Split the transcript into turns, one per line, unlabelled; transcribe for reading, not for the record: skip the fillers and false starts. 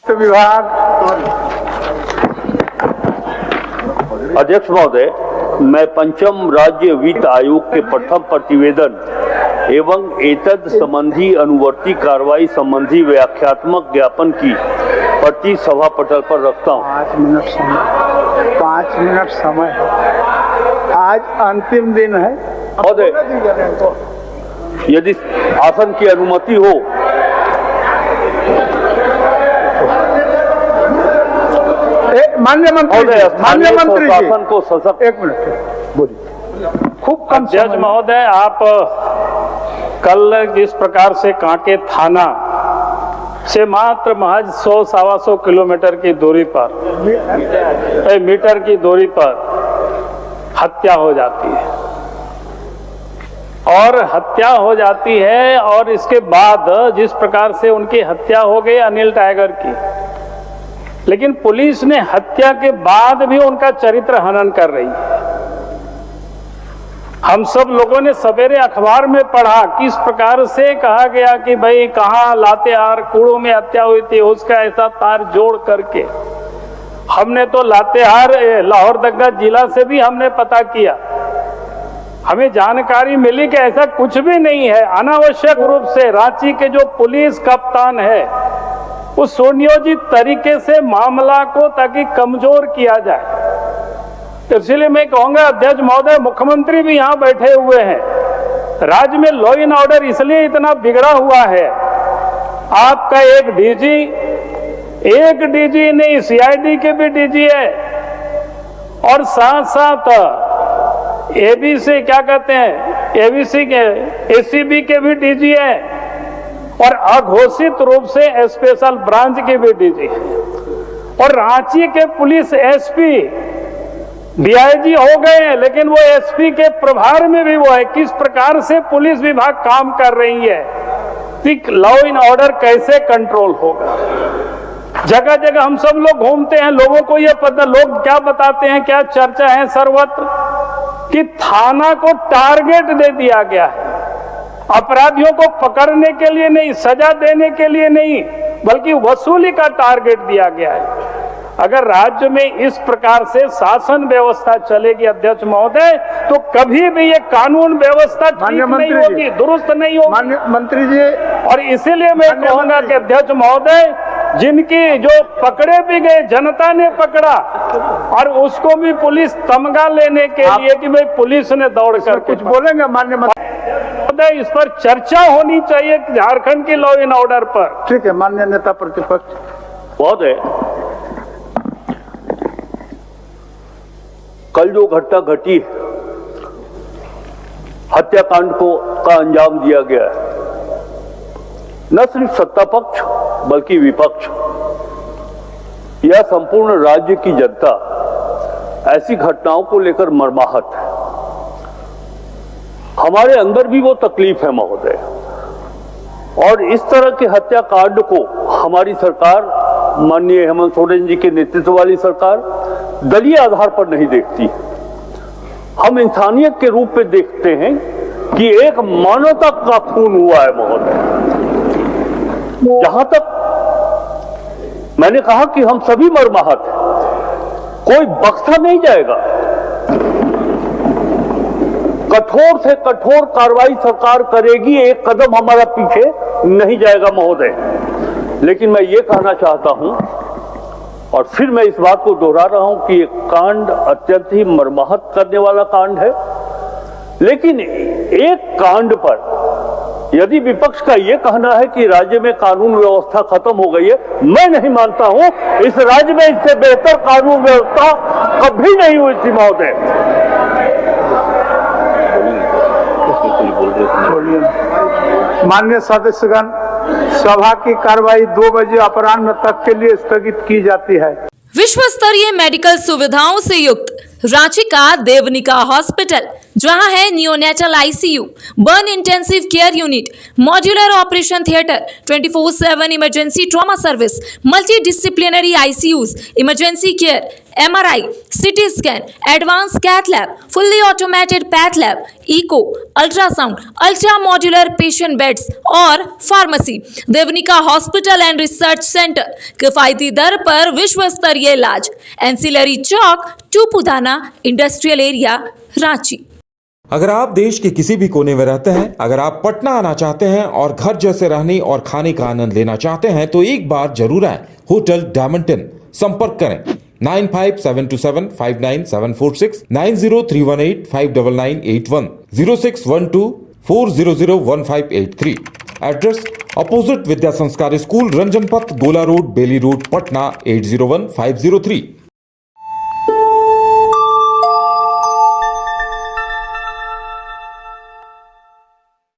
विभाग
अध्यक्ष महोदय, मैं पंचम राज्य वित्त आयोग के प्रथम प्रतिवेदन एवं एतद संबंधी अनुवर्ती कार्रवाई संबंधी व्याख्यात्मक ज्ञापन की प्रति सभा पटल पर रखता हूँ।
5 मिनट समय है। आज अंतिम दिन है
महोदय, यदि आसन की अनुमति हो
माननीय मंत्री
शासन को सशक्त।
एक मिनट बोलिए। खूब कम
अध्यक्ष महोदय, आप कल जिस प्रकार से कांके थाना से मात्र महज 100-125 किलोमीटर की दूरी पर मीटर की दूरी पर हत्या हो जाती है और इसके बाद जिस प्रकार से उनकी हत्या हो गई अनिल टाइगर की, लेकिन पुलिस ने हत्या के बाद भी उनका चरित्र हनन कर रही है। हम सब लोगों ने सवेरे अखबार में पढ़ा किस प्रकार से कहा गया कि भाई कहाँ लातेहार कूड़ों में हत्या हुई थी, उसका ऐसा तार जोड़ करके हमने तो लातेहार लोहरदगा जिला से भी हमने पता किया। हमें जानकारी मिली कि ऐसा कुछ भी नहीं है। अनावश्यक रूप से रांची के जो पुलिस कप्तान है उस सुनियोजित तरीके से मामला को ताकि कमजोर किया जाए। इसलिए मैं कहूंगा अध्यक्ष महोदय, मुख्यमंत्री भी यहाँ बैठे हुए हैं। राज्य में लॉ एंड ऑर्डर इसलिए इतना बिगड़ा हुआ है, आपका एक डीजी नहीं, सीआईडी के भी डीजी है और साथ साथ एबीसी क्या कहते हैं, एबीसी के एसीबी के भी डीजी है और अघोषित रूप से स्पेशल ब्रांच के भी डीजी है और रांची के पुलिस एसपी डीआईजी हो गए हैं, लेकिन वो एसपी के प्रभार में भी वो है। किस प्रकार से पुलिस विभाग काम कर रही है, लॉ एंड ऑर्डर कैसे कंट्रोल होगा। जगह जगह हम सब लोग घूमते हैं, लोगों को ये पता, लोग क्या बताते हैं, क्या चर्चा है सर्वत्र कि थाना को टारगेट दे दिया गया है, अपराधियों को पकड़ने के लिए नहीं, सजा देने के लिए नहीं, बल्कि वसूली का टारगेट दिया गया है। अगर राज्य में इस प्रकार से शासन व्यवस्था चलेगी अध्यक्ष महोदय, तो कभी भी ये कानून व्यवस्था ठीक नहीं होगी, दुरुस्त नहीं होगी।
मंत्री जी,
और इसीलिए मैं कहूंगा कि अध्यक्ष महोदय, जिनकी जो पकड़े भी गए, जनता ने पकड़ा और उसको भी पुलिस तमगा लेने के लिए कि भाई पुलिस ने दौड़ कर
कुछ बोलेंगे माननीय मंत्री?
इस पर चर्चा होनी चाहिए झारखंड की लॉ एंड ऑर्डर पर।
ठीक है माननीय नेता प्रतिपक्ष
महोदय, कल जो घटना घटी, हत्याकांड का अंजाम दिया गया है, न सिर्फ सत्ता पक्ष बल्कि विपक्ष, यह संपूर्ण राज्य की जनता ऐसी घटनाओं को लेकर मर्माहत है। हमारे अंदर भी वो तकलीफ है महोदय, और इस तरह के हत्याकांड को हमारी सरकार, माननीय हेमंत सोरेन जी के नेतृत्व वाली सरकार, दलीय आधार पर नहीं देखती। हम इंसानियत के रूप में देखते हैं कि एक मानवता का खून हुआ है महोदय। जहां तक मैंने कहा कि हम सभी मर्माहत हैं, कोई बख्शा नहीं जाएगा। कठोर से कठोर कार्रवाई सरकार करेगी, एक कदम हमारा पीछे नहीं जाएगा महोदय। लेकिन मैं ये कहना चाहता हूं, और फिर मैं इस बात को दोहरा रहा हूं कि ये कांड अत्यंत ही मर्माहत करने वाला कांड है। लेकिन एक कांड पर यदि विपक्ष का ये कहना है कि राज्य में कानून व्यवस्था खत्म हो गई है, मैं नहीं मानता हूं। इस राज्य में इससे बेहतर कानून व्यवस्था कभी नहीं हुई थी महोदय।
माननीय सदस्यगण, सभा की कार्रवाई 2 बजे अपराह्न तक के लिए स्थगित की जाती है।
विश्व स्तरीय मेडिकल सुविधाओं से युक्त रांची का देवनिका हॉस्पिटल जहां है neonatal ICU, burn intensive care unit, modular operation theatre, 24/7 emergency trauma service, multi disciplinary ICUs, emergency care, MRI, CT scan, advance cath lab, fully automated path lab, echo, ultrasound, ultra modular patient beds और pharmacy. Devanika hospital and research centre, किफायती दर पर विश्व स्तरीय इलाज, ancillary Chowk, Tupudana industrial area, Ranchi.
अगर आप देश के किसी भी कोने में रहते हैं, अगर आप पटना आना चाहते हैं और घर जैसे रहने और खाने का आनंद लेना चाहते हैं तो एक बार जरूर आए होटल डायमंटन। संपर्क करें 9572759746, 9031859981, 0612400158 एड्रेस अपोजिट विद्या संस्कार स्कूल, रंजन पथ, गोला रोड, बेली रोड, पटना 801503।